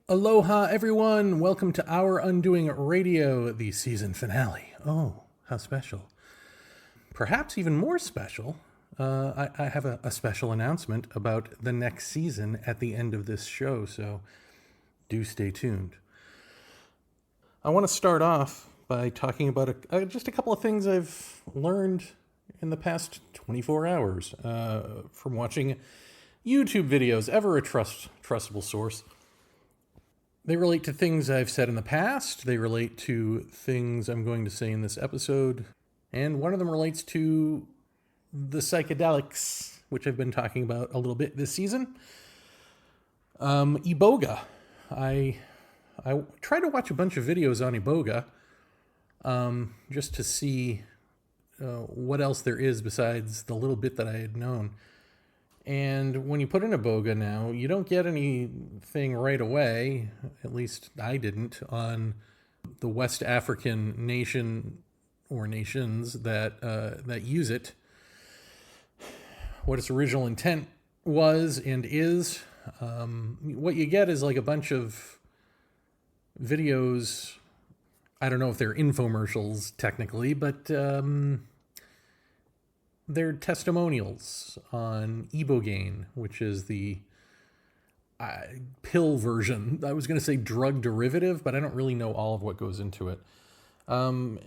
Aloha, everyone! Welcome to Our Undoing Radio, the season finale. Oh, how special. Perhaps even more special, I have a special announcement about the next season at the end of this show, so do stay tuned. I want to start off by talking about just a couple of things I've learned in the past 24 hours from watching YouTube videos, ever a trustable source. They relate to things I've said in the past. They relate to things I'm going to say in this episode. And one of them relates to the psychedelics, which I've been talking about a little bit this season. Iboga. I tried to watch a bunch of videos on Iboga just to see what else there is besides the little bit that I had known. And when you put in Iboga now, you don't get anything right away, at least I didn't, on the West African nation or nations that use it. What its original intent was and is. What you get is like a bunch of videos. I don't know if they're infomercials technically, but they're testimonials on Ibogaine, which is the pill version. I was going to say drug derivative, but I don't really know all of what goes into it. And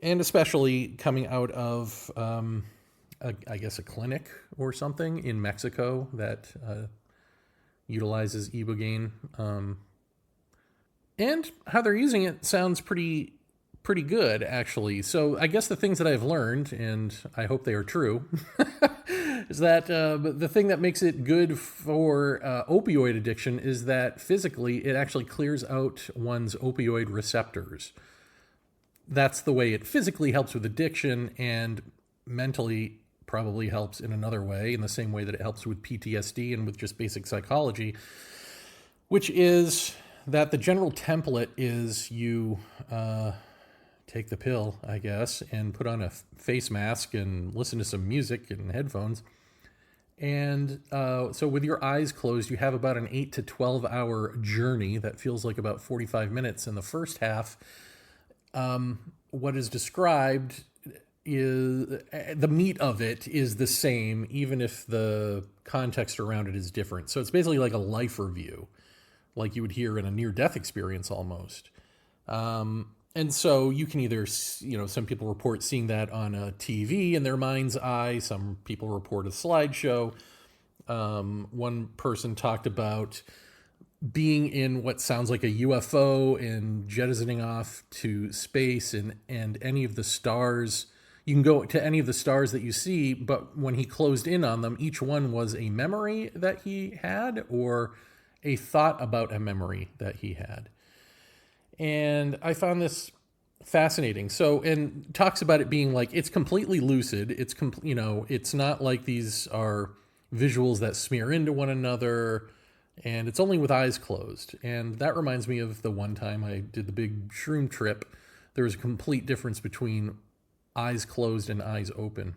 especially coming out of, I guess, a clinic or something in Mexico that utilizes Ibogaine. And how they're using it sounds pretty good, actually. So I guess the things that I've learned, and I hope they are true, is that the thing that makes it good for opioid addiction is that physically it actually clears out one's opioid receptors. That's the way it physically helps with addiction, and mentally probably helps in another way, in the same way that it helps with PTSD and with just basic psychology, which is that the general template is you take the pill, I guess, and put on a face mask and listen to some music and headphones. And so with your eyes closed, you have about an 8 to 12 hour journey that feels like about 45 minutes. In the first half, what is described is the meat of it is the same, even if the context around it is different. So it's basically like a life review, like you would hear in a near-death experience almost. And so you can either, some people report seeing that on a TV in their mind's eye. Some people report a slideshow. One person talked about being in what sounds like a UFO and jettisoning off to space and any of the stars. You can go to any of the stars that you see, but when he closed in on them, each one was a memory that he had or a thought about a memory that he had. And I found this fascinating. So, and talks about it being like, it's completely lucid. It's it's not like these are visuals that smear into one another, and it's only with eyes closed. And that reminds me of the one time I did the big shroom trip. There was a complete difference between eyes closed and eyes open.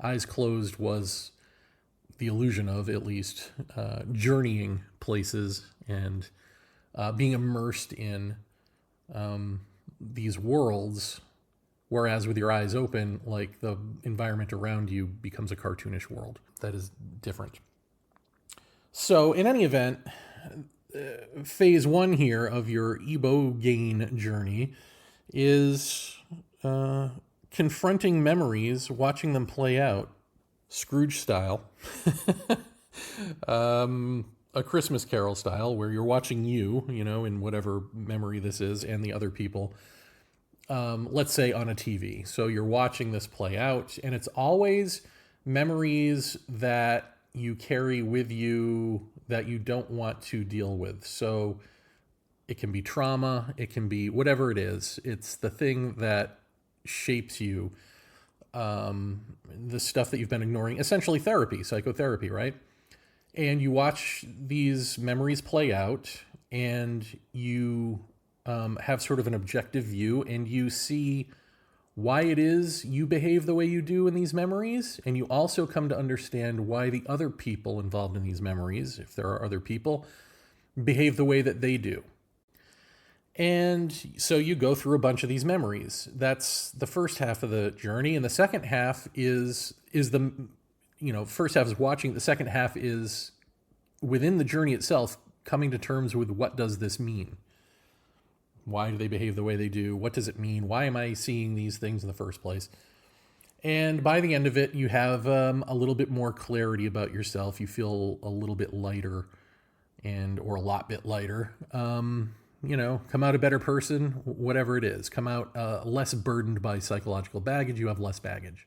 Eyes closed was the illusion of, at least, journeying places and being immersed in these worlds, whereas with your eyes open, like the environment around you becomes a cartoonish world that is different. So in any event, phase one here of your Ibogaine journey is confronting memories, watching them play out, Scrooge style. A Christmas Carol style, where you're watching you, in whatever memory this is, and the other people, let's say on a TV. So you're watching this play out, and it's always memories that you carry with you that you don't want to deal with. So it can be trauma, it can be whatever it is. It's the thing that shapes you, the stuff that you've been ignoring, essentially therapy, psychotherapy, right? And you watch these memories play out, and you have sort of an objective view, and you see why it is you behave the way you do in these memories. And you also come to understand why the other people involved in these memories, if there are other people, behave the way that they do. And so you go through a bunch of these memories. That's the first half of the journey. And the second half is the, first half is watching. The second half is within the journey itself, coming to terms with what does this mean? Why do they behave the way they do? What does it mean? Why am I seeing these things in the first place? And by the end of it, you have a little bit more clarity about yourself. You feel a little bit lighter or a lot bit lighter. Come out a better person, whatever it is. Come out less burdened by psychological baggage. You have less baggage.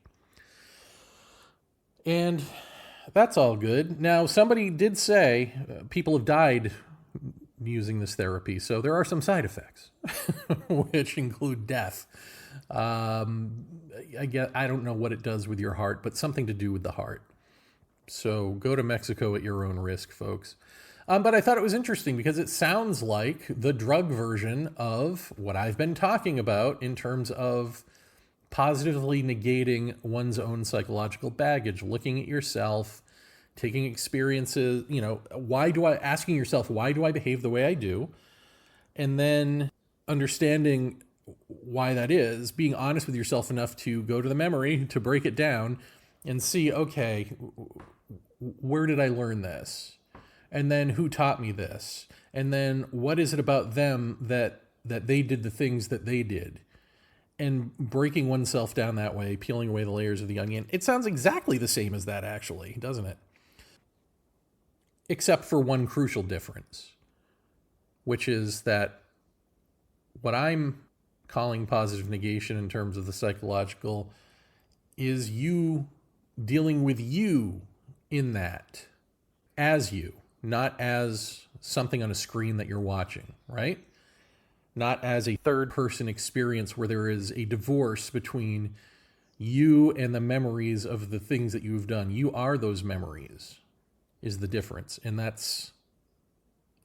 And that's all good. Now, somebody did say people have died using this therapy. So there are some side effects, which include death. I don't know what it does with your heart, but something to do with the heart. So go to Mexico at your own risk, folks. But I thought it was interesting because it sounds like the drug version of what I've been talking about in terms of positively negating one's own psychological baggage, looking at yourself, taking experiences, asking yourself, why do I behave the way I do? And then understanding why that is, being honest with yourself enough to go to the memory, to break it down and see, okay, where did I learn this? And then who taught me this? And then what is it about them that they did the things that they did? And breaking oneself down that way, peeling away the layers of the onion. It sounds exactly the same as that, actually, doesn't it? Except for one crucial difference, which is that what I'm calling positive negation in terms of the psychological is you dealing with you in that as you, not as something on a screen that you're watching, right? Not as a third-person experience where there is a divorce between you and the memories of the things that you've done. You are those memories, is the difference. And that's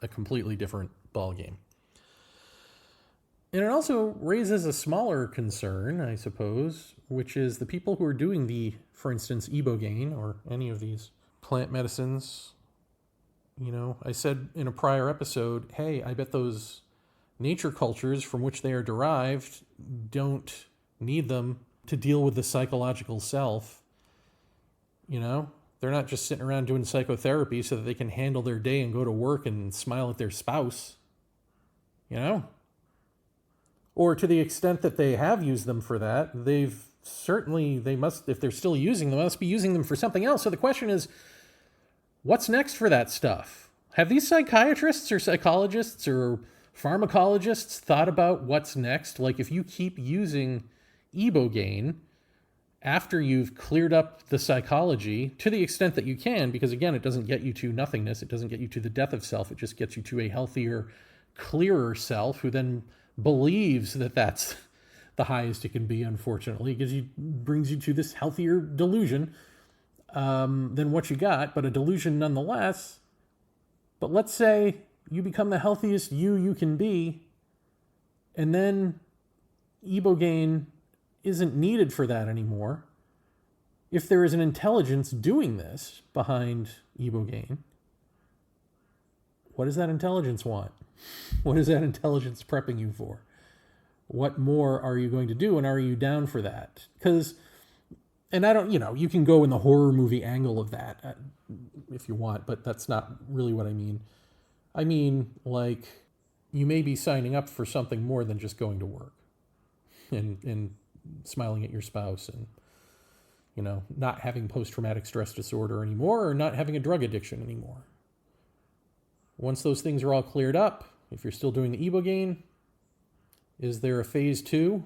a completely different ballgame. And it also raises a smaller concern, I suppose, which is the people who are doing for instance, ibogaine or any of these plant medicines. I said in a prior episode, hey, I bet those nature cultures from which they are derived don't need them to deal with the psychological self. They're not just sitting around doing psychotherapy so that they can handle their day and go to work and smile at their spouse. Or to the extent that they have used them for that, they must, if they're still using them, must be using them for something else. So the question is, what's next for that stuff? Have these psychiatrists or psychologists or pharmacologists thought about what's next? Like if you keep using ibogaine after you've cleared up the psychology to the extent that you can, because again, it doesn't get you to nothingness. It doesn't get you to the death of self. It just gets you to a healthier, clearer self who then believes that that's the highest it can be, unfortunately. Brings you to this healthier delusion than what you got, but a delusion nonetheless. But let's say you become the healthiest you can be, and then ibogaine isn't needed for that anymore. If there is an intelligence doing this behind ibogaine, what does that intelligence want? What is that intelligence prepping you for? What more are you going to do, and are you down for that? And I don't, you can go in the horror movie angle of that if you want, but that's not really what I mean. I mean, like, you may be signing up for something more than just going to work and smiling at your spouse and, not having post-traumatic stress disorder anymore or not having a drug addiction anymore. Once those things are all cleared up, if you're still doing the ibogaine, is there a phase 2?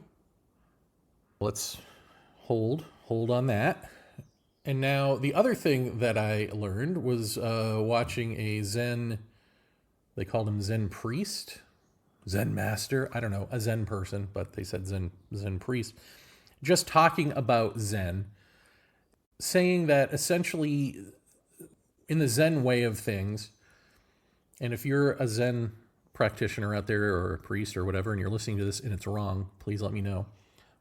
Let's hold on that. And now the other thing that I learned was watching a Zen, they called him Zen priest, Zen master, I don't know, a Zen person, but they said Zen priest, just talking about Zen, saying that essentially in the Zen way of things, and if you're a Zen practitioner out there or a priest or whatever, and you're listening to this and it's wrong, please let me know.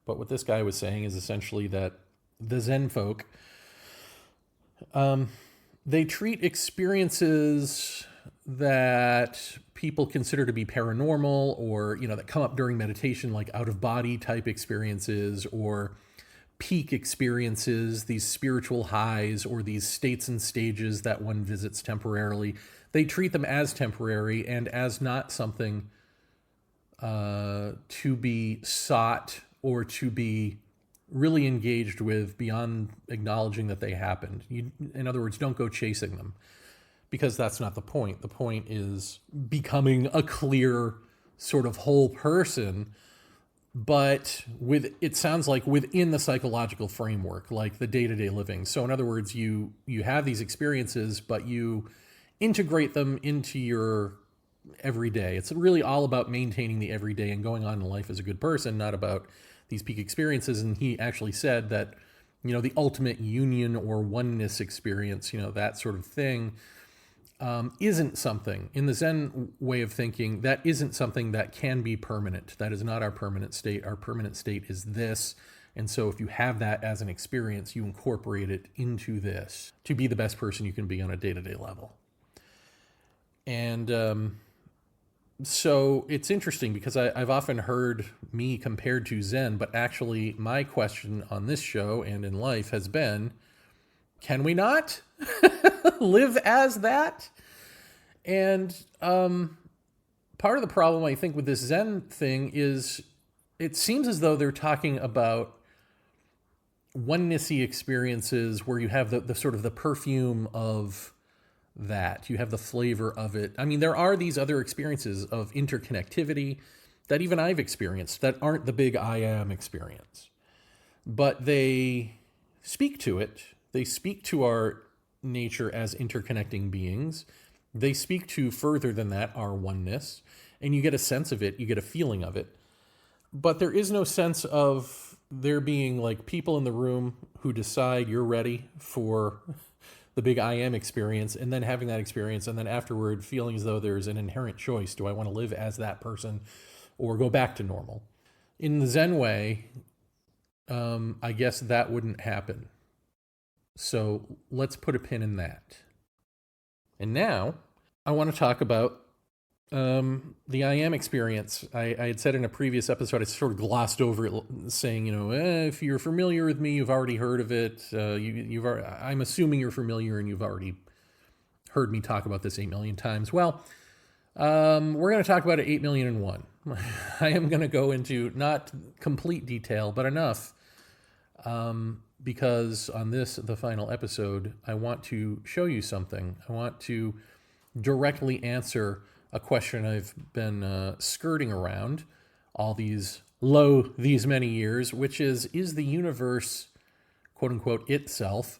But what this guy was saying is essentially that the Zen folk, they treat experiences that people consider to be paranormal, or that come up during meditation, like out of body type experiences or peak experiences, these spiritual highs or these states and stages that one visits temporarily, they treat them as temporary and as not something to be sought or to be really engaged with beyond acknowledging that they happened. In other words, don't go chasing them, because that's not the point. The point is becoming a clear sort of whole person, but it sounds like within the psychological framework, like the day-to-day living. So in other words, you have these experiences, but you integrate them into your everyday. It's really all about maintaining the everyday and going on in life as a good person, not about these peak experiences. And he actually said that, the ultimate union or oneness experience, that sort of thing, isn't something, in the Zen way of thinking, that isn't something that can be permanent. That is not our permanent state. Our permanent state is this. And so if you have that as an experience, you incorporate it into this to be the best person you can be on a day-to-day level. And so it's interesting because I've often heard me compared to Zen, but actually my question on this show and in life has been, can we not live as that? And part of the problem, I think, with this Zen thing is it seems as though they're talking about oneness-y experiences where you have the sort of the perfume of that. You have the flavor of it. I mean, there are these other experiences of interconnectivity that even I've experienced that aren't the big I am experience, but they speak to it. They speak to our nature as interconnecting beings. They speak to, further than that, our oneness, and you get a sense of it, you get a feeling of it. But there is no sense of there being like people in the room who decide you're ready for the big I am experience, and then having that experience, and then afterward feeling as though there's an inherent choice. Do I want to live as that person or go back to normal? In the Zen way, I guess that wouldn't happen. So let's put a pin in that. And now I want to talk about the I am experience. I had said in a previous episode, I sort of glossed over it, saying, if you're familiar with me, you've already heard of it. I'm assuming you're familiar and you've already heard me talk about this 8 million times. Well, we're going to talk about it 8,000,001. I am going to go into not complete detail, but enough, because on the final episode, I want to show you something. I want to directly answer a question I've been skirting around all these many years, which is the universe, quote unquote, itself,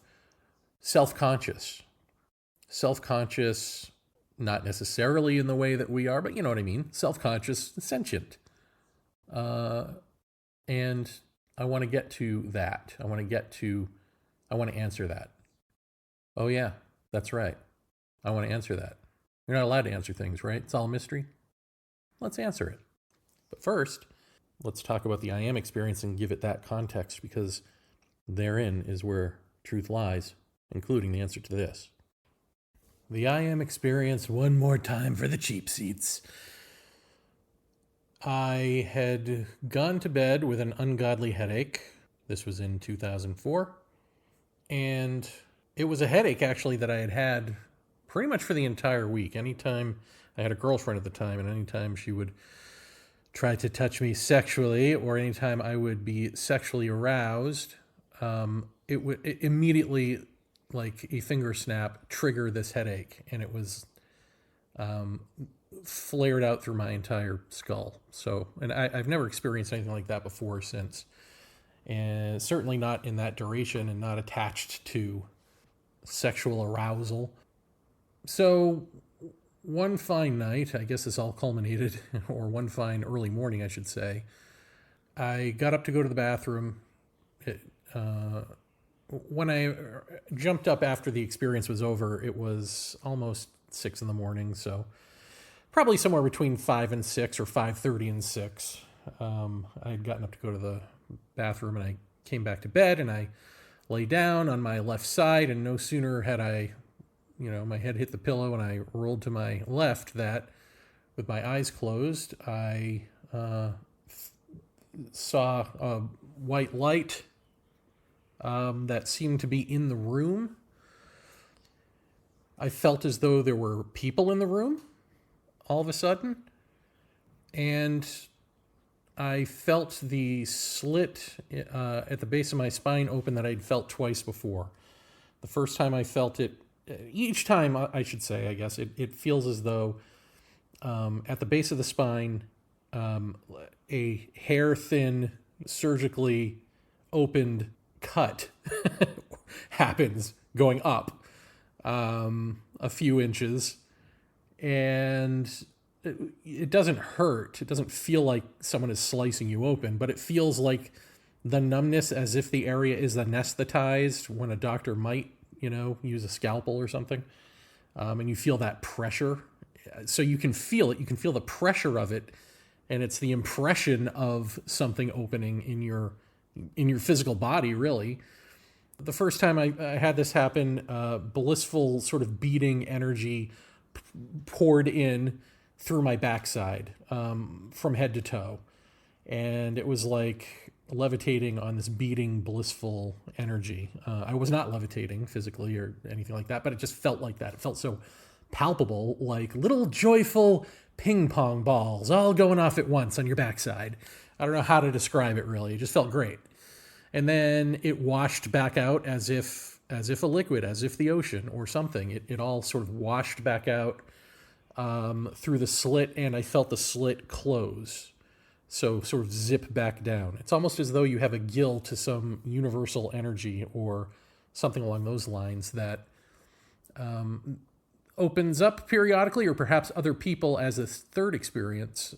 self-conscious? Self-conscious, not necessarily in the way that we are, but you know what I mean. Self-conscious, sentient. And I want to get to that. I want to answer that. Oh yeah, that's right. I want to answer that. You're not allowed to answer things, right? It's all a mystery. Let's answer it. But first, let's talk about the I am experience and give it that context, because therein is where truth lies, including the answer to this. The I am experience one more time for the cheap seats. I had gone to bed with an ungodly headache. This was in 2004. And it was a headache, actually, that I had had pretty much for the entire week. Anytime I had a girlfriend at the time, and anytime she would try to touch me sexually, or anytime I would be sexually aroused, it would immediately, like a finger snap, trigger this headache. And it was flared out through my entire skull. So, and I've never experienced anything like that before or since. And certainly not in that duration, and not attached to sexual arousal. So one fine night, I guess this all culminated, or one fine early morning, I should say, I got up to go to the bathroom. When I jumped up after the experience was over, it was almost 6 a.m, so probably somewhere between 5 and 6, or 5:30 and 6. I had gotten up to go to the bathroom, and I came back to bed, and I lay down on my left side, and no sooner had I my head hit the pillow and I rolled to my left, that with my eyes closed, I saw a white light that seemed to be in the room. I felt as though there were people in the room all of a sudden. And I felt the slit at the base of my spine open that I'd felt twice before. The first time I felt it, each time I should say, I guess, it feels as though at the base of the spine, a hair-thin, surgically opened cut happens going up a few inches, and it doesn't hurt. It doesn't feel like someone is slicing you open, but it feels like the numbness as if the area is anesthetized when a doctor might, use a scalpel or something. And you feel that pressure. So you can feel it. You can feel the pressure of it. And it's the impression of something opening in your physical body, really. The first time I had this happen, blissful sort of beating energy poured in through my backside from head to toe. And it was like levitating on this beating, blissful energy. I was not levitating physically or anything like that, but it just felt like that. It felt so palpable, like little joyful ping pong balls all going off at once on your backside. I don't know how to describe it, really. It just felt great. And then it washed back out as if a liquid, as if the ocean or something. It all sort of washed back out through the slit, and I felt the slit close. So sort of zip back down. It's almost as though you have a gill to some universal energy or something along those lines that opens up periodically, or perhaps other people, as a third experience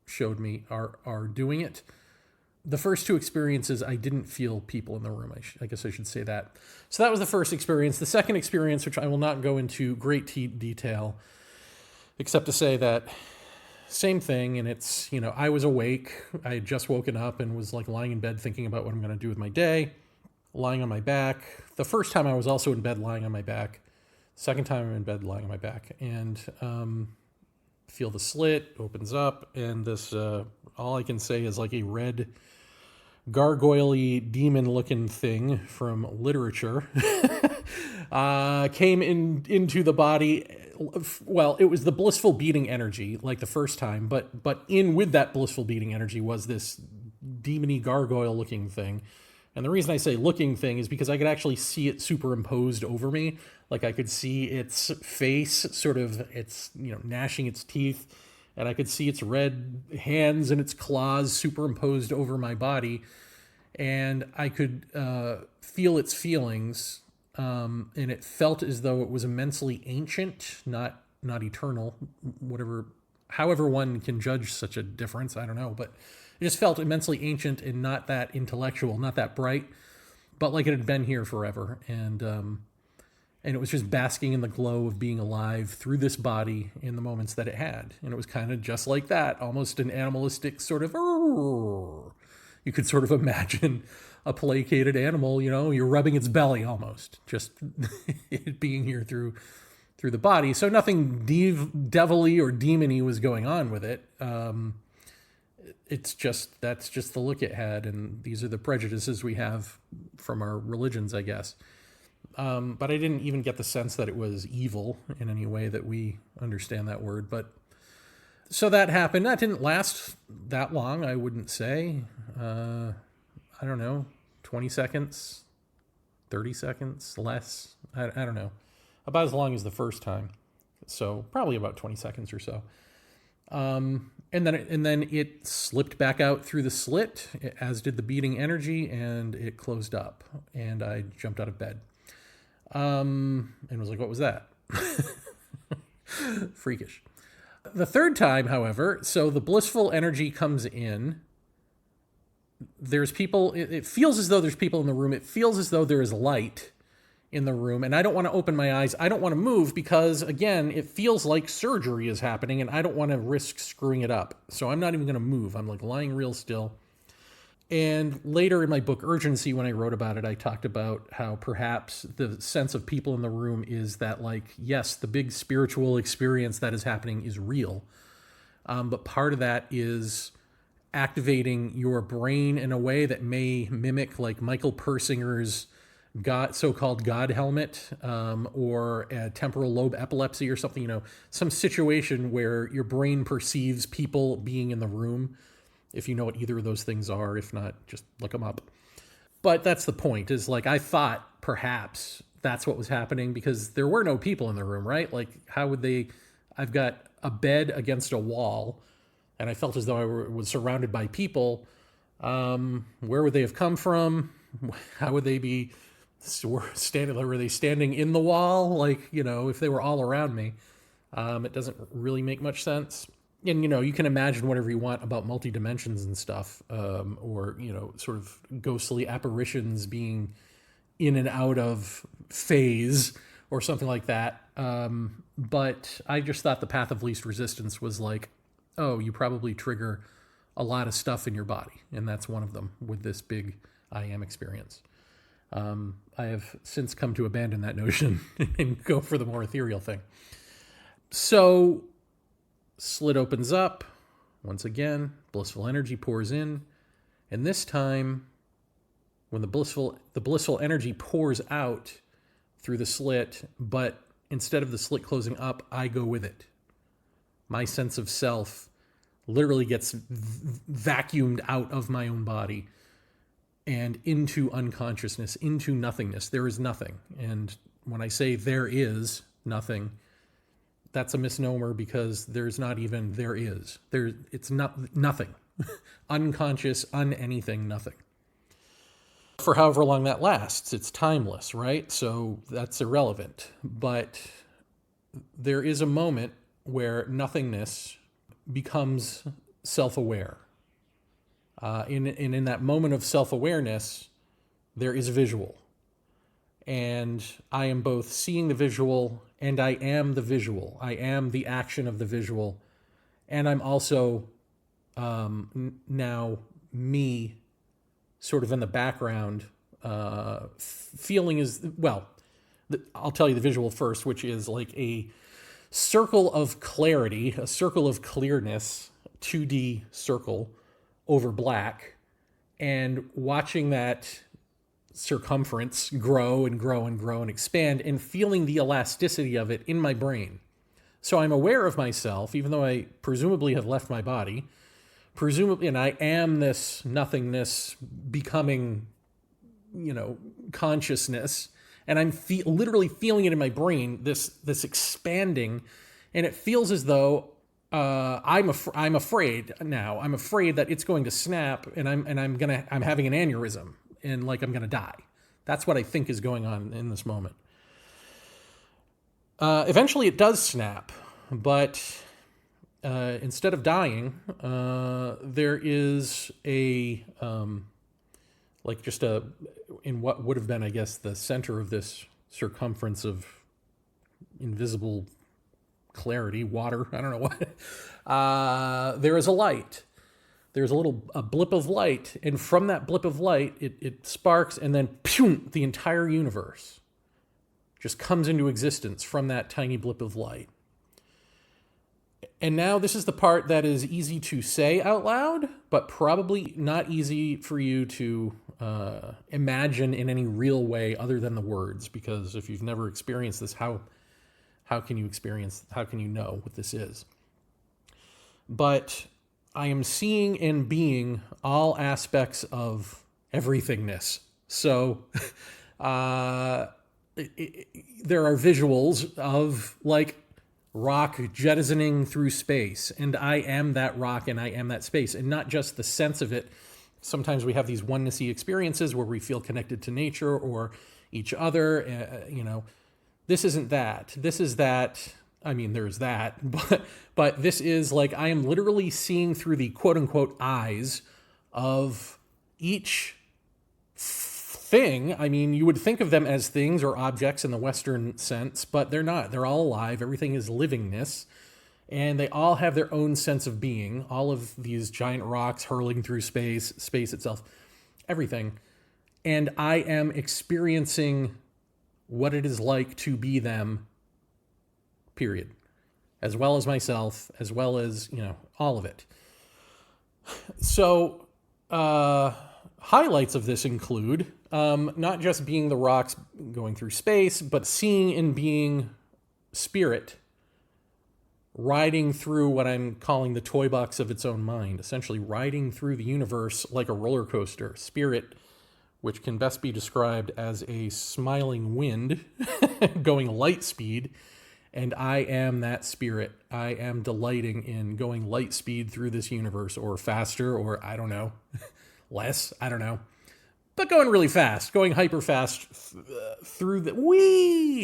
showed me, are doing it. The first two experiences, I didn't feel people in the room. I guess I should say that. So that was the first experience. The second experience, which I will not go into great detail, except to say that same thing. And it's, I was awake. I had just woken up and was like lying in bed thinking about what I'm going to do with my day, lying on my back. The first time I was also in bed lying on my back. Second time I'm in bed lying on my back. And feel the slit opens up, and this, all I can say is like a red gargoyle-y demon-looking thing from literature came into the body. Well, it was the blissful beating energy like the first time, but in with that blissful beating energy was this demony gargoyle-looking thing. And the reason I say looking thing is because I could actually see it superimposed over me. Like I could see its face, sort of, it's, gnashing its teeth, and I could see its red hands and its claws superimposed over my body, and I could feel its feelings, and it felt as though it was immensely ancient, not eternal, however one can judge such a difference, I don't know, but it just felt immensely ancient and not that intellectual, not that bright, but like it had been here forever, and it was just basking in the glow of being alive through this body in the moments that it had. And it was kind of just like that, almost an animalistic sort of, you could sort of imagine a placated animal, you're rubbing its belly almost, just it being here through the body. So nothing devilly or demony was going on with it. That's just the look it had. And these are the prejudices we have from our religions, I guess. But I didn't even get the sense that it was evil in any way that we understand that word. But so that happened. That didn't last that long, I wouldn't say. I don't know, 20 seconds, 30 seconds, less. I don't know. About as long as the first time. So probably about 20 seconds or so. And then it slipped back out through the slit, as did the beating energy, and it closed up. And I jumped out of bed. And was like, what was that? Freakish. The third time, however, so the blissful energy comes in. There's people, it feels as though there's people in the room. It feels as though there is light in the room. And I don't want to open my eyes. I don't want to move because, again, it feels like surgery is happening and I don't want to risk screwing it up. So I'm not even going to move. I'm like lying real still. And later in my book Urgency, when I wrote about it, I talked about how perhaps the sense of people in the room is that, like, yes, the big spiritual experience that is happening is real. But part of that is activating your brain in a way that may mimic like Michael Persinger's so-called God helmet, or a temporal lobe epilepsy or something, some situation where your brain perceives people being in the room. If you know what either of those things are, if not, just look them up. But that's the point, is like, I thought perhaps that's what was happening because there were no people in the room, right? Like, how would they? I've got a bed against a wall, and I felt as though I was surrounded by people. Where would they have come from? How would they be standing? Were they standing in the wall? Like, if they were all around me, it doesn't really make much sense. And, you can imagine whatever you want about multi-dimensions and stuff, or, sort of ghostly apparitions being in and out of phase or something like that. But I just thought the path of least resistance was like, oh, you probably trigger a lot of stuff in your body. And that's one of them with this big I am experience. I have since come to abandon that notion and go for the more ethereal thing. So slit opens up. Once again, blissful energy pours in. And this time, when the blissful energy pours out through the slit, but instead of the slit closing up, I go with it. My sense of self literally gets vacuumed out of my own body and into unconsciousness, into nothingness. There is nothing. And when I say there is nothing, that's a misnomer, because there's not even there is. It's not nothing. Unconscious, anything, nothing. For however long that lasts, it's timeless, right? So that's irrelevant. But there is a moment where nothingness becomes self-aware. In that moment of self-awareness, there is a visual. And I am both seeing the visual and I am the visual. I am the action of the visual. And I'm also now me, sort of in the background, feeling I'll tell you the visual first, which is like a circle of clarity, a circle of clearness, 2D circle over black, and watching that circumference grow and grow and grow and expand, and feeling the elasticity of it in my brain. So I'm aware of myself, even though I presumably have left my body, and I am this nothingness becoming, consciousness, and I'm literally feeling it in my brain, this expanding, and it feels as though I'm afraid now. I'm afraid that it's going to snap, and I'm having an aneurysm, and like I'm gonna die. That's what I think is going on in this moment. Eventually, it does snap, but instead of dying, there is in what would have been, I guess, the center of this circumference of invisible clarity, water, I don't know what, there is a light. There's a blip of light, and from that blip of light, it sparks, and then phew, the entire universe just comes into existence from that tiny blip of light. And now this is the part that is easy to say out loud, but probably not easy for you to imagine in any real way other than the words, because if you've never experienced this, how can you know what this is? But I am seeing and being all aspects of everythingness. So there are visuals of like rock jettisoning through space, and I am that rock and I am that space, and not just the sense of it. Sometimes we have these oneness-y experiences where we feel connected to nature or each other. This isn't that. This is that. I mean, there's that, but this is like I am literally seeing through the quote-unquote eyes of each thing. I mean, you would think of them as things or objects in the Western sense, but they're not. They're all alive. Everything is livingness. And they all have their own sense of being. All of these giant rocks hurling through space, space itself, everything. And I am experiencing what it is like to be them, period. As well as myself, as well as, all of it. So, highlights of this include not just being the rocks going through space, but seeing and being spirit riding through what I'm calling the toy box of its own mind, essentially riding through the universe like a roller coaster. Spirit, which can best be described as a smiling wind going light speed, and I am that spirit. I am delighting in going light speed through this universe, or faster, or I don't know, less, I don't know. But going really fast, going hyper fast through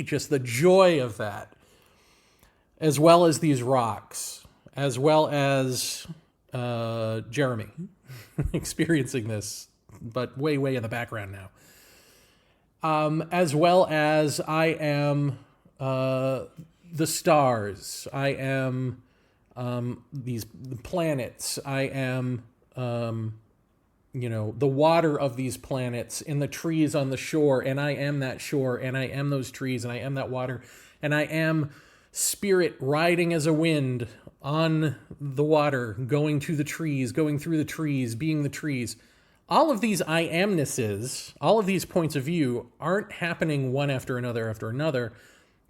just the joy of that. As well as these rocks, as well as Jeremy experiencing this, but way, way in the background now. As well as I am the stars, I am these planets, I am, the water of these planets and the trees on the shore, and I am that shore, and I am those trees, and I am that water, and I am spirit riding as a wind on the water, going to the trees, going through the trees, being the trees. All of these I amnesses, all of these points of view aren't happening one after another.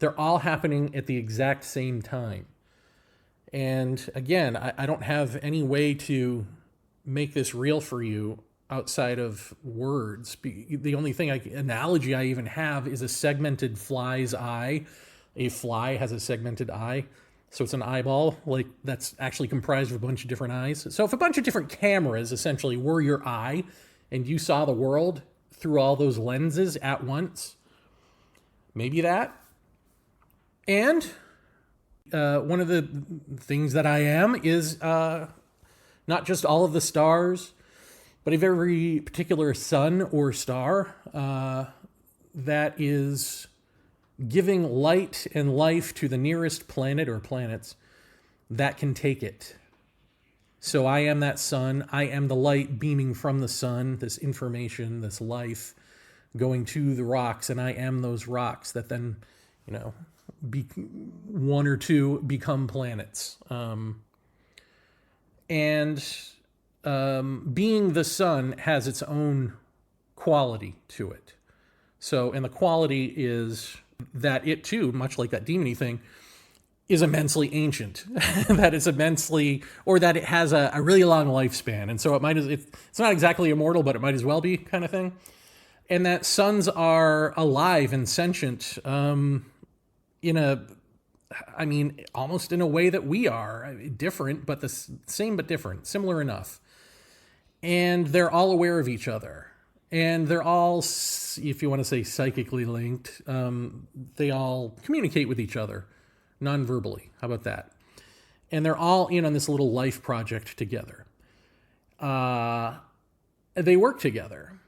They're all happening at the exact same time. And again, I don't have any way to make this real for you outside of words. The only analogy I even have is a segmented fly's eye. A fly has a segmented eye, so it's an eyeball, like that's actually comprised of a bunch of different eyes. So if a bunch of different cameras essentially were your eye, and you saw the world through all those lenses at once, maybe that. And one of the things that I am is not just all of the stars, but of every particular sun or star that is giving light and life to the nearest planet or planets that can take it. So I am that sun. I am the light beaming from the sun, this information, this life going to the rocks, and I am those rocks that then, one or two become planets. And being the sun has its own quality to it. So, and the quality is that it too, much like that demony thing, is immensely ancient. That it's immensely, or that it has a really long lifespan. And so it's not exactly immortal, but it might as well be, kind of thing. And that suns are alive and sentient almost in a way that we are. Different, but the same but different. Similar enough. And they're all aware of each other. And they're all, if you want to say psychically linked, they all communicate with each other non-verbally. How about that? And they're all in on this little life project together. They work together.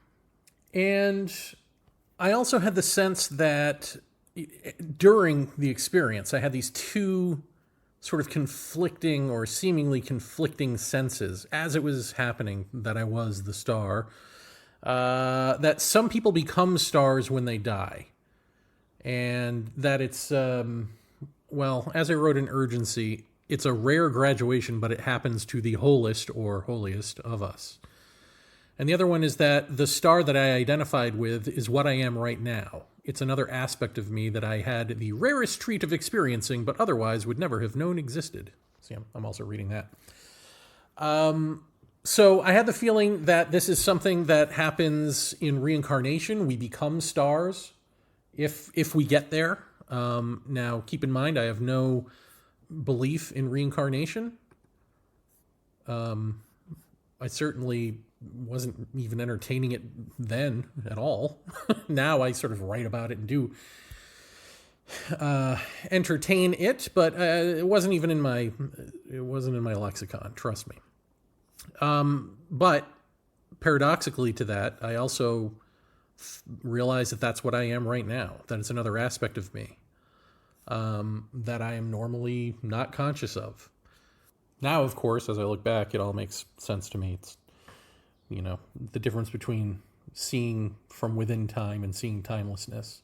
And I also had the sense that during the experience, I had these two sort of conflicting or seemingly conflicting senses as it was happening that I was the star. That some people become stars when they die. And that it's, as I wrote in Urgency, it's a rare graduation, but it happens to the wholest or holiest of us. And the other one is that the star that I identified with is what I am right now. It's another aspect of me that I had the rarest treat of experiencing, but otherwise would never have known existed. See, I'm also reading that. So I had the feeling that this is something that happens in reincarnation. We become stars if we get there. Now, keep in mind, I have no belief in reincarnation. I certainly wasn't even entertaining it then at all. Now I sort of write about it and do entertain it, but it wasn't in my lexicon. Trust me. But paradoxically to that, I also realize that that's what I am right now. That it's another aspect of me. that I am normally not conscious of. Now, of course, as I look back, it all makes sense to me. It's, the difference between seeing from within time and seeing timelessness.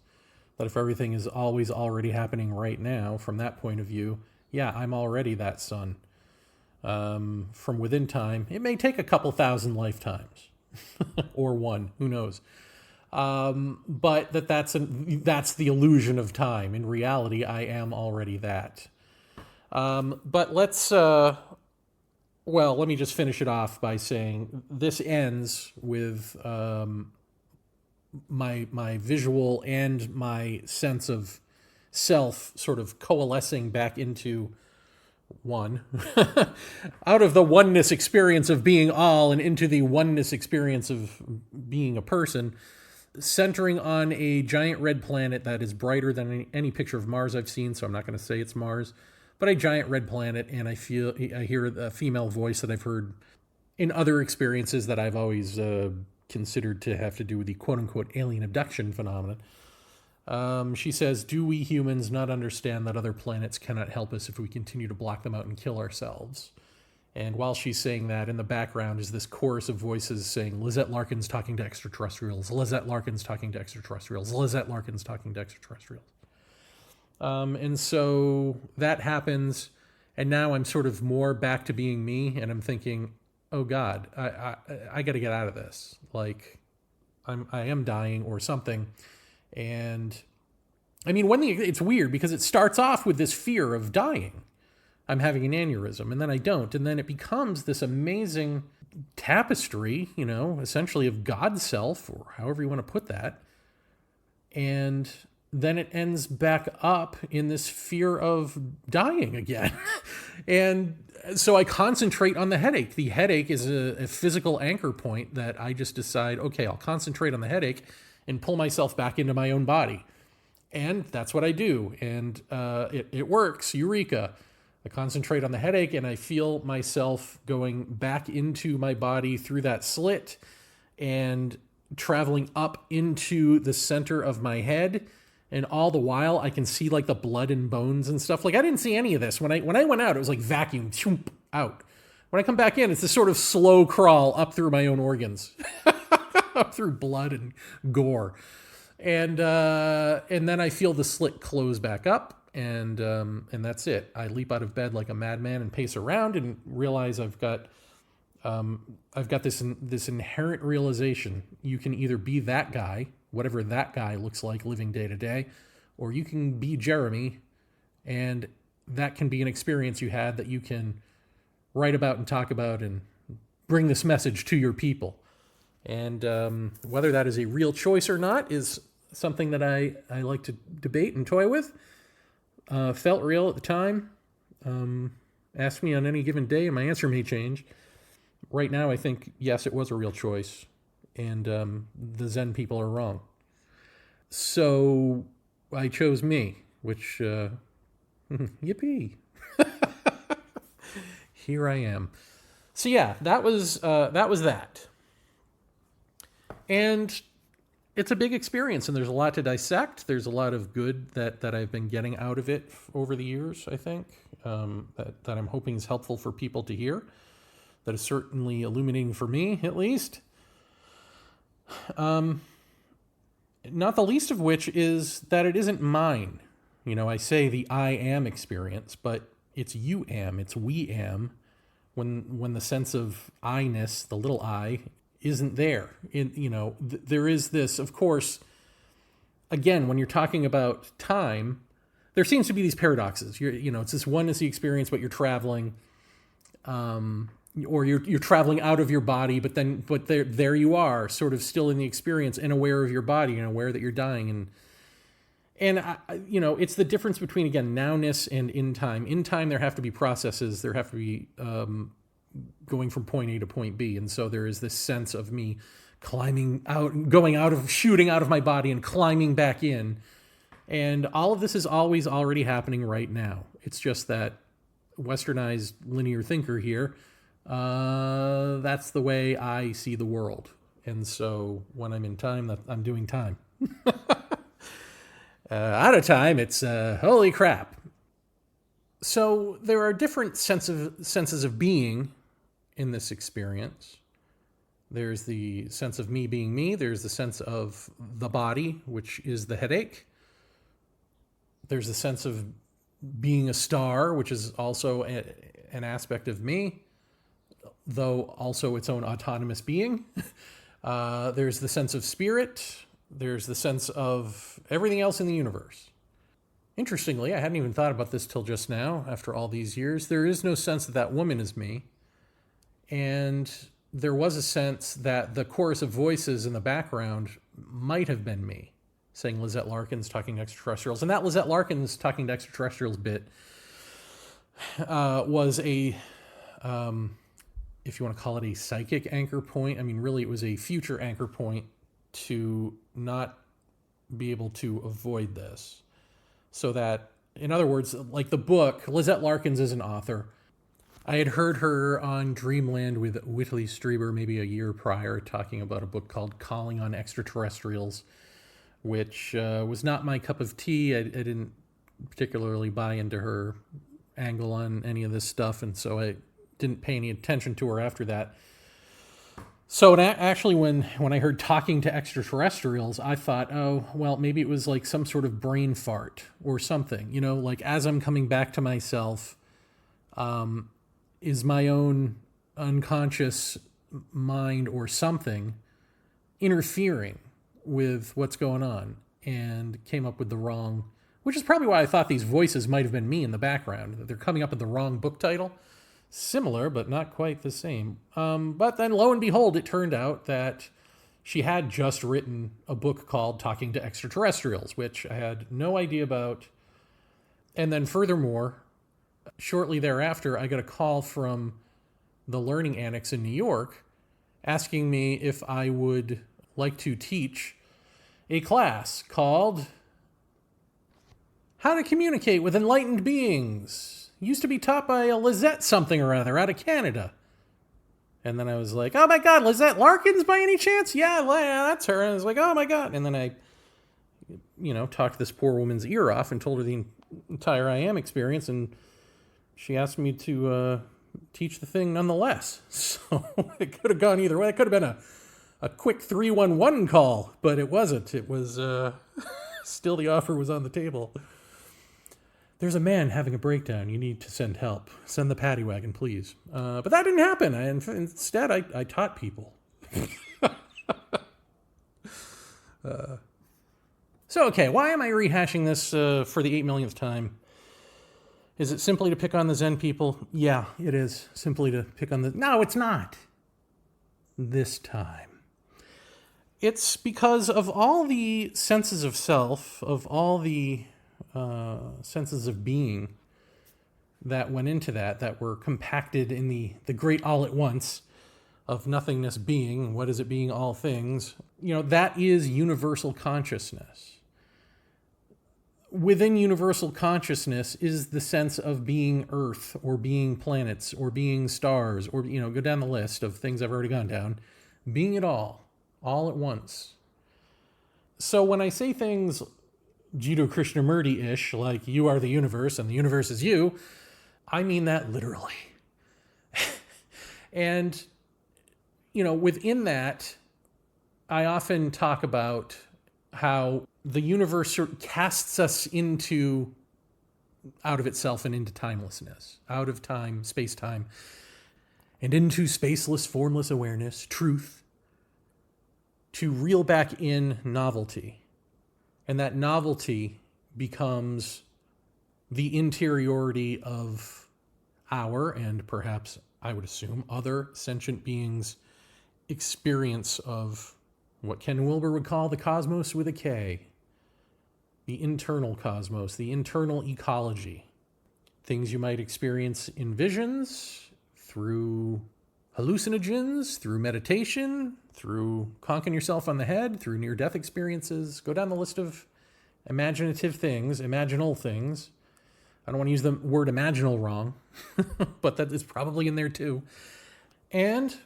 That if everything is always already happening right now, from that point of view, yeah, I'm already that sun. From within time, it may take a couple thousand lifetimes, or one, who knows. But that's the illusion of time. In reality, I am already that. But let me just finish it off by saying this ends with my visual and my sense of self sort of coalescing back into one, out of the oneness experience of being all and into the oneness experience of being a person, centering on a giant red planet that is brighter than any picture of Mars I've seen, so I'm not going to say it's Mars, but a giant red planet, and I hear a female voice that I've heard in other experiences that I've always considered to have to do with the quote-unquote alien abduction phenomenon. She says, do we humans not understand that other planets cannot help us if we continue to block them out and kill ourselves? And while she's saying that, in the background is this chorus of voices saying, Lizette Larkin's talking to extraterrestrials, Lizette Larkin's talking to extraterrestrials, Lizette Larkin's talking to extraterrestrials. And so that happens, and now I'm sort of more back to being me, and I'm thinking, oh God, I got to get out of this. Like, I am dying or something. And I mean, it's weird because it starts off with this fear of dying. I'm having an aneurysm, and then I don't. And then it becomes this amazing tapestry, essentially of God's self, or however you want to put that. And then it ends back up in this fear of dying again. And so I concentrate on the headache. The headache is a physical anchor point that I just decide, okay, I'll concentrate on the headache and pull myself back into my own body. And that's what I do. And it works. Eureka. I concentrate on the headache and I feel myself going back into my body through that slit and traveling up into the center of my head. And all the while I can see like the blood and bones and stuff. Like I didn't see any of this. When I went out, it was like vacuum, out. When I come back in, it's this sort of slow crawl up through my own organs. Up through blood and gore. And then I feel the slit close back up, and that's it. I leap out of bed like a madman and pace around and realize I've got this inherent realization. You can either be that guy, whatever that guy looks like living day to day, or you can be Jeremy, and that can be an experience you had that you can write about and talk about and bring this message to your people. And whether that is a real choice or not is something that I like to debate and toy with. Felt real at the time. Ask me on any given day and my answer may change. Right now I think, yes, it was a real choice. And the Zen people are wrong. So I chose me, which, yippee. Here I am. So yeah, that was that. And it's a big experience, and there's a lot to dissect. There's a lot of good that I've been getting out of it over the years, I think, that I'm hoping is helpful for people to hear. That is certainly illuminating for me, at least. Not the least of which is that it isn't mine. I say the I am experience, but it's you am, it's we am, when the sense of I-ness, the little I, isn't there. There is this, of course, again, when you're talking about time, there seems to be these paradoxes. It's this oneness experience, but you're traveling, or you're traveling out of your body, but there you are, sort of still in the experience and aware of your body and aware that you're dying. And it's the difference between, again, nowness and in time. In time, there have to be processes. There have to be going from point A to point B. And so there is this sense of me shooting out of my body and climbing back in. And all of this is always already happening right now. It's just that westernized linear thinker here, that's the way I see the world. And so when I'm in time, I'm doing time. Out of time, it's holy crap. So there are different senses of being in this experience. There's the sense of me being me. There's the sense of the body, which is the headache. There's the sense of being a star, which is also an aspect of me, though also its own autonomous being. There's the sense of spirit. There's the sense of everything else in the universe. Interestingly, I hadn't even thought about this till just now, after all these years. There is no sense that that woman is me. And there was a sense that the chorus of voices in the background might have been me, saying Lizette Larkin's talking to extraterrestrials. And that Lizette Larkin's talking to extraterrestrials bit was a, if you want to call it a psychic anchor point, I mean, really it was a future anchor point to not be able to avoid this. So that, in other words, like the book, Lizette Larkins is an author. I had heard her on Dreamland with Whitley Strieber maybe a year prior, talking about a book called Calling on Extraterrestrials, which was not my cup of tea. I didn't particularly buy into her angle on any of this stuff, and so I didn't pay any attention to her after that. So actually, when I heard talking to extraterrestrials, I thought, oh, well, maybe it was like some sort of brain fart or something. You know, like as I'm coming back to myself, is my own unconscious mind or something interfering with what's going on, and came up with the wrong, which is probably why I thought these voices might have been me in the background, that they're coming up with the wrong book title. Similar, but not quite the same. But then lo and behold, it turned out that she had just written a book called Talking to Extraterrestrials, which I had no idea about. And then furthermore, shortly thereafter, I got a call from the Learning Annex in New York asking me if I would like to teach a class called How to Communicate with Enlightened Beings. Used to be taught by a Lizette something or other out of Canada. And then I was like, oh my God, Lizette Larkins by any chance? Yeah, that's her. And I was like, oh my God. And then I, talked this poor woman's ear off and told her the entire I Am experience. And she asked me to teach the thing nonetheless. So it could have gone either way. It could have been a quick 311 call, but it wasn't. It was still the offer was on the table. There's a man having a breakdown. You need to send help. Send the paddy wagon, please. But that didn't happen. Instead, I taught people. So, okay, why am I rehashing this for the 8 millionth time? Is it simply to pick on the Zen people? Yeah, it is. Simply to pick on the... No, it's not. This time. It's because of all the senses of self, of all the senses of being that went into that were compacted in the great all at once of nothingness being. What is it being? All things. That is universal consciousness. Within universal consciousness is the sense of being Earth or being planets or being stars or, go down the list of things I've already gone down. Being it all at once. So when I say things Jiddu Krishnamurti-ish, like you are the universe and the universe is you, I mean that literally. And, within that, I often talk about how the universe sort of casts us out of itself and into timelessness, out of time, space-time, and into spaceless, formless awareness, truth, to reel back in novelty. And that novelty becomes the interiority of our, and perhaps, I would assume, other sentient beings' experience of what Ken Wilber would call the cosmos with a K. The internal cosmos, the internal ecology. Things you might experience in visions, through hallucinogens, through meditation, through conking yourself on the head, through near-death experiences. Go down the list of imaginative things, imaginal things. I don't want to use the word imaginal wrong, but that is probably in there too. And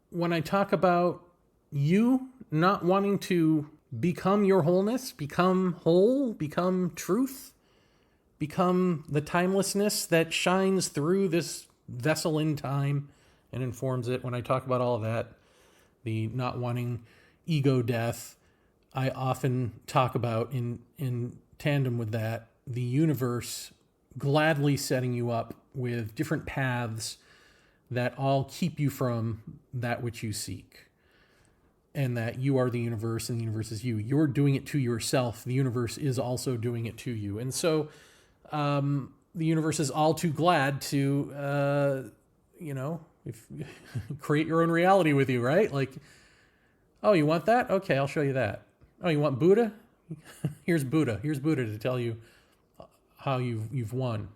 when I talk about you not wanting to become your wholeness, become whole, become truth, become the timelessness that shines through this vessel in time and informs it. When I talk about all of that, the not wanting ego death, I often talk about in tandem with that, the universe gladly setting you up with different paths that all keep you from that which you seek. And that you are the universe and the universe is you. You're doing it to yourself. The universe is also doing it to you. And so the universe is all too glad to, if create your own reality with you, right? Like, oh, you want that? Okay, I'll show you that. Oh, you want Buddha? Here's Buddha. Here's Buddha to tell you how you've won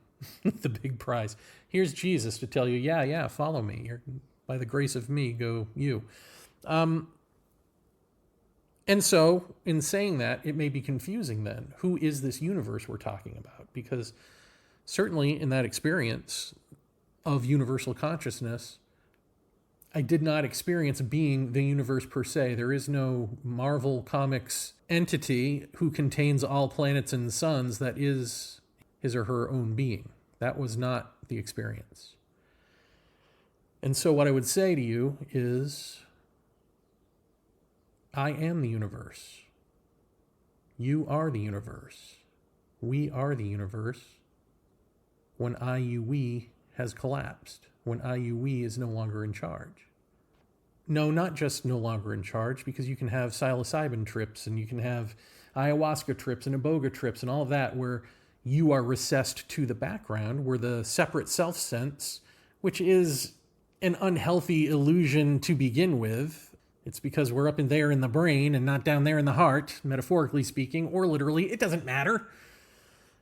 the big prize. Here's Jesus to tell you, yeah, follow me. By the grace of me, go you. And so, in saying that, it may be confusing then. Who is this universe we're talking about? Because certainly in that experience of universal consciousness, I did not experience being the universe per se. There is no Marvel Comics entity who contains all planets and suns that is his or her own being. That was not the experience. And so what I would say to you is, I am the universe. You are the universe. We are the universe. When I, you, we has collapsed. When I, you, we is no longer in charge. No, not just no longer in charge, because you can have psilocybin trips and you can have ayahuasca trips and iboga trips and all of that where you are recessed to the background, where the separate self sense, which is an unhealthy illusion to begin with. It's because we're up in there in the brain and not down there in the heart, metaphorically speaking, or literally, it doesn't matter.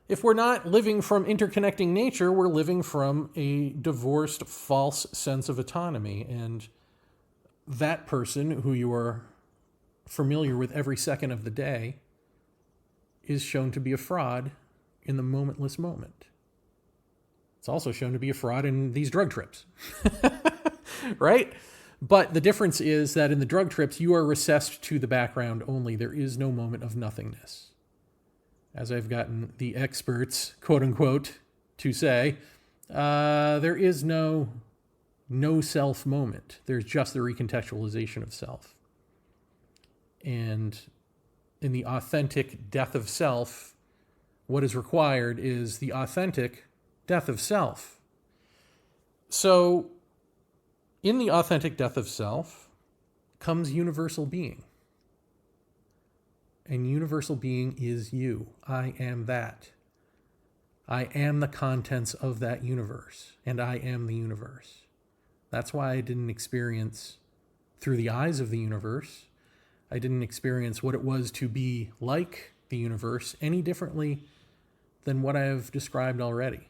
If we're not living from interconnecting nature, we're living from a divorced, false sense of autonomy. And that person who you are familiar with every second of the day is shown to be a fraud in the momentless moment. It's also shown to be a fraud in these drug trips, right? But the difference is that in the drug trips, you are recessed to the background only. There is no moment of nothingness. As I've gotten the experts, quote unquote, to say, there is no self moment. There's just the recontextualization of self. And in the authentic death of self, what is required is the authentic death of self. So, in the authentic death of self comes universal being. And universal being is you. I am that. I am the contents of that universe, and I am the universe. That's why I didn't experience through the eyes of the universe. I didn't experience what it was to be like the universe any differently than what I have described already.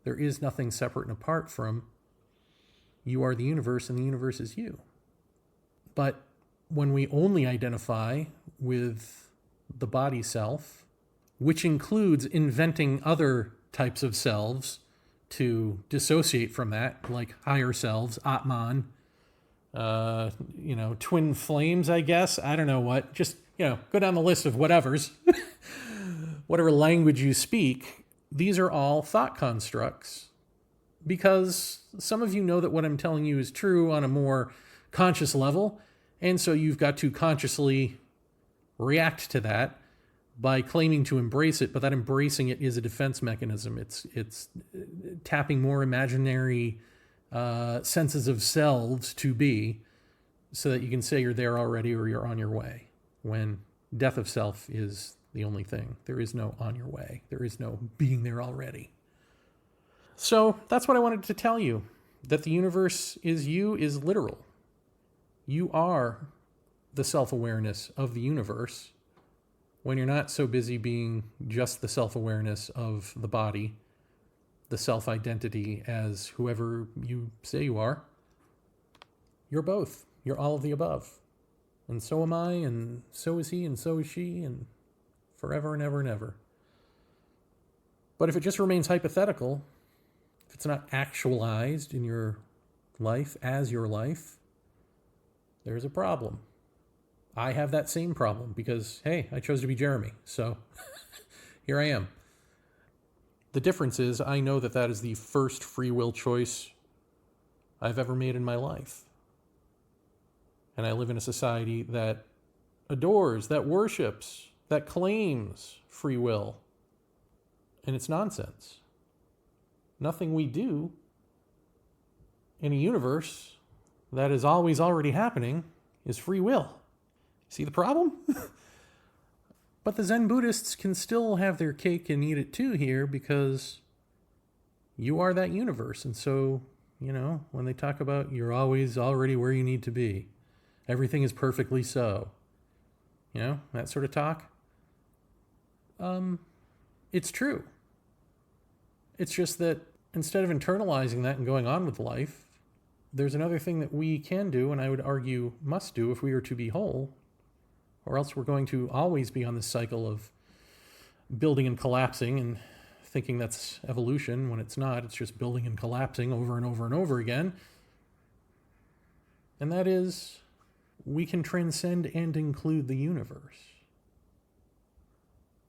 There is nothing separate and apart from you are the universe and the universe is you. But when we only identify with the body self, which includes inventing other types of selves to dissociate from that, like higher selves, Atman, twin flames, I guess. I don't know what. Just, go down the list of whatevers. Whatever language you speak, these are all thought constructs. Because some of you know that what I'm telling you is true on a more conscious level, and so you've got to consciously react to that by claiming to embrace it, but that embracing it is a defense mechanism. It's tapping more imaginary senses of selves to be, so that you can say you're there already or you're on your way, when death of self is the only thing. There is no on your way. There is no being there already. So that's what I wanted to tell you. That the universe is you is literal. You are the self-awareness of the universe when you're not so busy being just the self-awareness of the body, the self-identity as whoever you say you are. You're both. You're all of the above. And so am I, and so is he, and so is she, and forever and ever and ever. But if it just remains hypothetical, if it's not actualized in your life as your life, there's a problem. I have that same problem because, hey, I chose to be Jeremy. So here I am. The difference is I know that that is the first free will choice I've ever made in my life. And I live in a society that adores, that worships, that claims free will. And it's nonsense. Nothing we do in a universe that is always already happening is free will. See the problem? But the Zen Buddhists can still have their cake and eat it too here because you are that universe. And so, when they talk about you're always already where you need to be, everything is perfectly so, that sort of talk. It's true. It's just that instead of internalizing that and going on with life, there's another thing that we can do, and I would argue must do if we are to be whole, or else we're going to always be on this cycle of building and collapsing and thinking that's evolution when it's not. It's just building and collapsing over and over and over again. And that is, we can transcend and include the universe.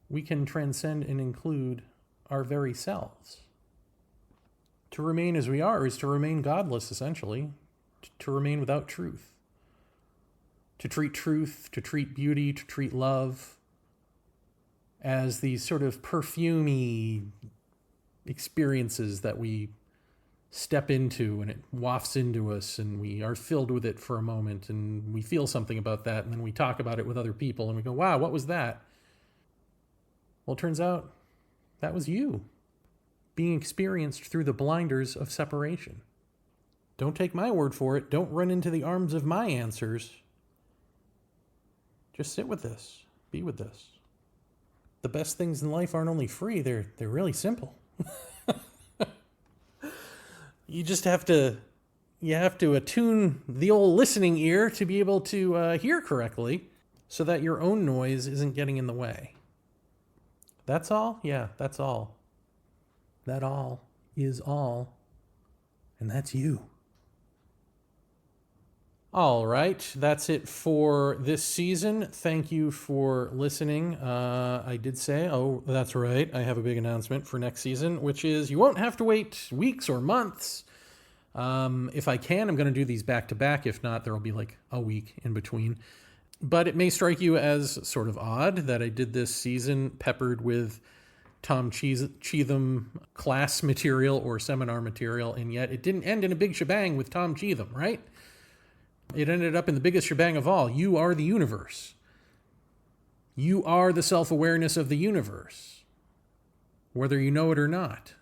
We can transcend and include our very selves. To remain as we are is to remain godless, essentially, to remain without truth. To treat beauty, to treat love as these sort of perfumey experiences that we step into and it wafts into us and we are filled with it for a moment and we feel something about that and then we talk about it with other people and we go, wow, what was that? Well, it turns out that was you being experienced through the blinders of separation. Don't take my word for it. Don't run into the arms of my answers. Just sit with this. Be with this. The best things in life aren't only free, they're really simple. You just have to attune the old listening ear to be able to hear correctly so that your own noise isn't getting in the way. That's all? Yeah, that's all. That all is all. And that's you. All right, that's it for this season. Thank you for listening. I did say, that's right, I have a big announcement for next season, which is you won't have to wait weeks or months. If I can, I'm going to do these back to back. If not, there will be like a week in between. But it may strike you as sort of odd that I did this season peppered with Tom Cheetham class material or seminar material, and yet it didn't end in a big shebang with Tom Cheetham, right? It ended up in the biggest shebang of all. You are the universe. You are the self-awareness of the universe, whether you know it or not,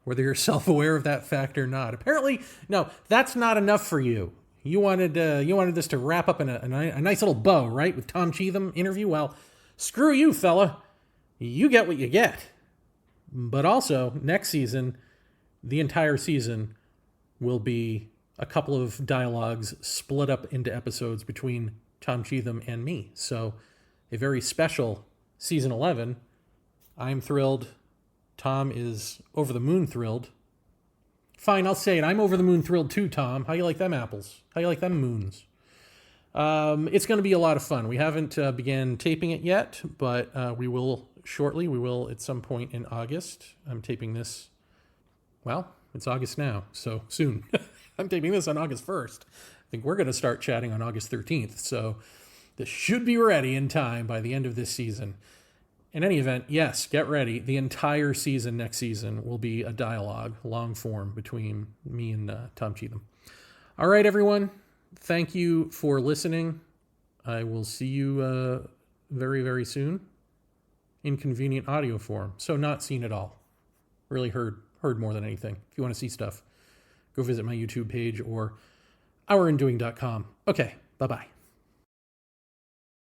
whether you're self-aware of that fact or not. Apparently, no, that's not enough for you. You wanted this to wrap up in a nice little bow, right, with Tom Cheetham interview? Well, screw you, fella. You get what you get. But also, next season, the entire season will be a couple of dialogues split up into episodes between Tom Cheetham and me. So a very special season 11. I'm thrilled. Tom is over the moon thrilled. Fine, I'll say it. I'm over the moon thrilled too, Tom. How you like them apples? How you like them moons? It's going to be a lot of fun. We haven't began taping it yet, but we will shortly. We will at some point in August. I'm taping this. Well, it's August now, so soon. I'm taping this on August 1st. I think we're going to start chatting on August 13th, so this should be ready in time by the end of this season. In any event, yes, get ready. The entire season next season will be a dialogue, long form, between me and Tom Cheetham. All right, everyone. Thank you for listening. I will see you very, very soon in convenient audio form. So not seen at all. Really heard more than anything. If you want to see stuff, go visit my YouTube page or ourindoing.com. Okay, bye-bye.